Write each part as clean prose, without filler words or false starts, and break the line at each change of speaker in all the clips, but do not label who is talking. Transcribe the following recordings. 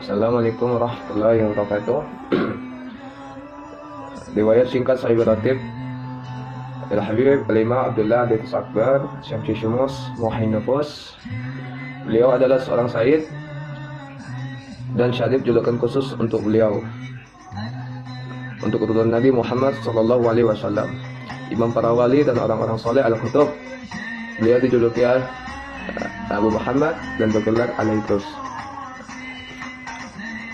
Assalamualaikum warahmatullahi wabarakatuh. Riwayat singkat Sahih Ratib Al-Habib Al-Imam Abdullah bin Akbar Syamsi Syumus Muhainafus. Beliau adalah seorang sayyid dan syarif julukan khusus untuk beliau, untuk keturunan Nabi Muhammad SAW, imam para wali dan orang-orang soleh al-kutub. Beliau dijuluki Abu Muhammad dan bergelar Al-Idrus.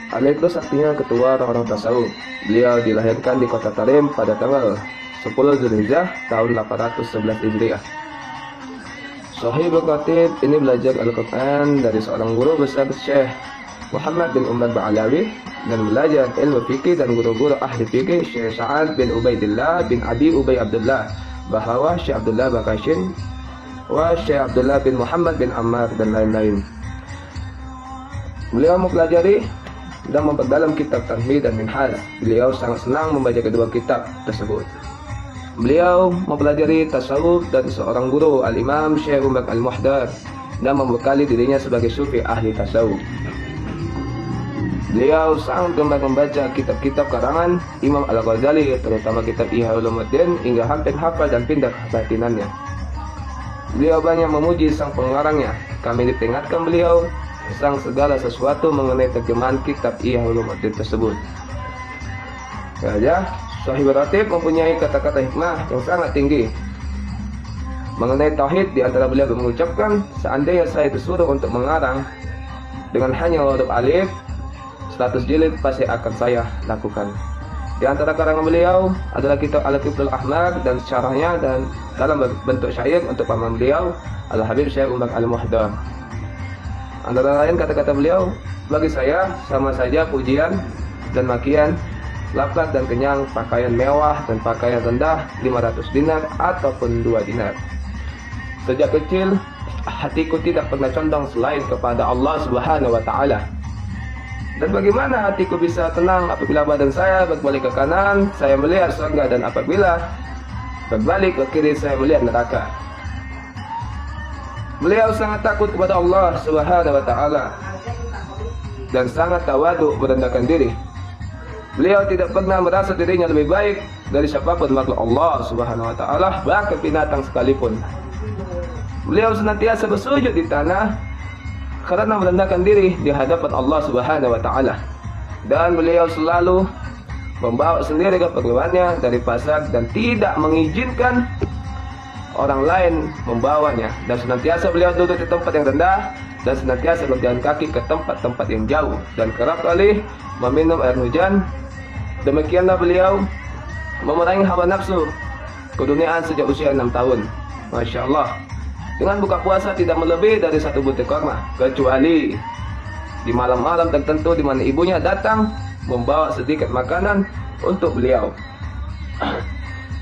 Al-Idrus artinya ketua orang-orang tasawuf. Beliau dilahirkan di kota Tarim pada tanggal 10 Zulhijjah tahun 811 Hijriah. Sahibul Ratib ini belajar Al-Quran dari seorang guru besar, Syekh Muhammad bin Umar Ba'alawi, dan belajar ilmu fikih dan guru-guru ahli fikih, Syekh Sa'ad bin Ubaidillah bin Abi Ubay Abdullah Bahawah, Syekh Abdullah Bakashin, Syekh Abdullah bin Muhammad bin Ammar, dan lain-lain. Beliau mempelajari dan memperdalam kitab Tanbih dan Minhaj. Beliau sangat senang membaca kedua kitab tersebut. Beliau mempelajari tasawuf dari seorang guru, Al-Imam Syekh Umar Al-Muhdar, dan membekali dirinya sebagai sufi ahli tasawuf. Beliau sangat gemar membaca kitab-kitab karangan Imam Al-Ghazali, terutama kitab Ihya Ulumuddin, hingga hampir hafal dan pindah ke batinannya. Beliau banyak memuji sang pengarangnya. Kami diperingatkan beliau sang segala sesuatu mengenai terjemahan kitab Ihya Ulumuddin tersebut. Saja, Sahih Ratib mempunyai kata-kata hikmah yang sangat tinggi mengenai tauhid. Di antara beliau mengucapkan, seandainya saya disuruh untuk mengarang dengan hanya huruf alif 100 jilid, pasti akan saya lakukan. Di antara karangan beliau adalah kitab Al-Qiblul Ahmar dan syarahnya, dan dalam bentuk syair untuk paman beliau, Al-Habib Syekh Umar Al-Muhdar. Antara lain kata-kata beliau, bagi saya sama saja pujian dan makian, lapar dan kenyang, pakaian mewah dan pakaian rendah, 500 dinar ataupun 2 dinar. Sejak kecil hatiku tidak pernah condong selain kepada Allah Subhanahu wa taala. Dan bagaimana hatiku bisa tenang apabila badan saya berbalik ke kanan, saya melihat surga, dan apabila berbalik ke kiri, saya melihat neraka. Beliau sangat takut kepada Allah Subhanahu wa taala dan sangat tawadhu, merendahkan diri. Beliau tidak pernah merasa dirinya lebih baik dari siapapun makhluk Allah Subhanahu wa taala, bahkan binatang sekalipun. Beliau senantiasa bersujud di tanah karena merendahkan diri di hadapan Allah Subhanahu wa taala. Dan beliau selalu membawa sendiri keperluannya dari pasar dan tidak mengizinkan orang lain membawanya, dan senantiasa beliau duduk di tempat yang rendah dan senantiasa berjalan kaki ke tempat-tempat yang jauh, dan kerap kali meminum air hujan. Demikianlah beliau memerangi hawa nafsu keduniaan sejak usia 6 tahun. Masya Allah. Dengan buka puasa tidak melebihi dari 1 butir kurma, kecuali di malam-malam tertentu di mana ibunya datang membawa sedikit makanan untuk beliau,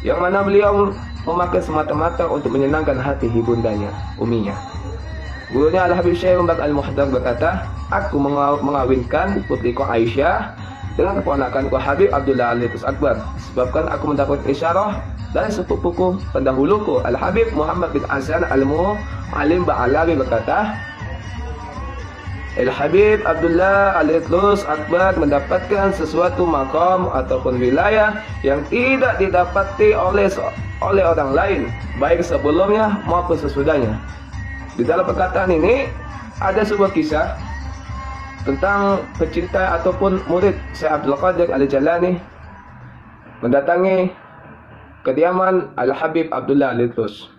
yang mana beliau memakai semata-mata untuk menyenangkan hati ibundanya, uminya. Gurunya Al-Habib Syekh Umar Al-Muhdar berkata, aku mengawinkan putriku Aisyah dengan keponakanku Habib Abdullah Al-Idrus Akbar, sebabkan aku mendapat isyarah dari sepupuku pendahuluku Al-Habib Muhammad bin Hasan Al-Mu'alim Ba'alawi berkata, Al-Habib Abdullah Al-Idrus Akbar mendapatkan sesuatu maqam ataupun wilayah yang tidak didapati oleh orang lain, baik sebelumnya maupun sesudahnya. Di dalam perkataan ini ada sebuah kisah tentang pecinta ataupun murid Syekh Abdul Qadir Al-Jalani mendatangi kediaman Al-Habib Abdullah Al-Idrus.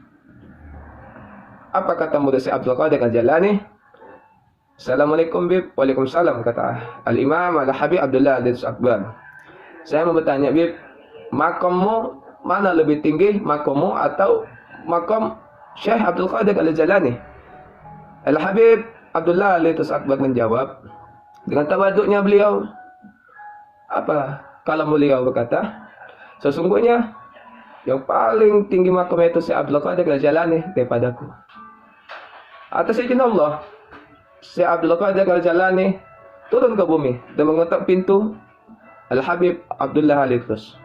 Apa kata murid Syekh Abdul Qadir Al-Jalani? Assalamualaikum Bib. Waalaikumsalam, kata Al-Imam Al-Habib Abdullah Al-Idrus Akbar. Saya mau bertanya Bib, makammu mana lebih tinggi, makammu atau makam Syekh Abdul Qadir Al-Jalani? Al-Habib Abdullah Al-Idrus Akbar menjawab dengan tawaduknya beliau. Apa kalau beliau berkata, sesungguhnya yang paling tinggi makam itu Syekh Abdul Qadir Al-Jalani daripadaku. Atas izin Allah, Syekh Abdul Qadir Al-Jalani turun ke bumi dan mengetuk pintu Al-Habib Abdullah Al-Idrus.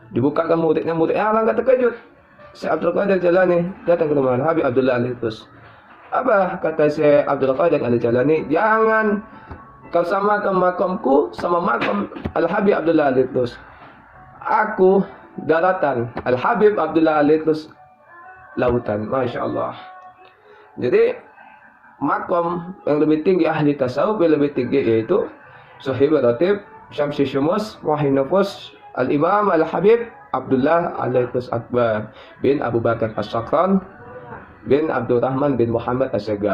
Dibukakan muridnya alangkah terkejut. Syekh Abdul Qadir Al-Jalani datang ke rumah Al-Habib Abdullah Al-Idrus. Apa kata Syekh Abdul Qadir Al-Jalani? Kalau samakan makamku sama makam Al-Habib Abdullah Al-Idrus. Aku daratan, Al-Habib Abdullah Al-Idrus lautan. Masya Allah. Jadi makam yang lebih tinggi ahli tasawuf yang lebih tinggi yaitu Sahib Ratib Syamsi Syumus Wahinufus Al-Imam Al-Habib Abdullah Al-Idrus Akbar bin Abu Bakar As-Sakran bin Abdurrahman bin Muhammad As-Sagar.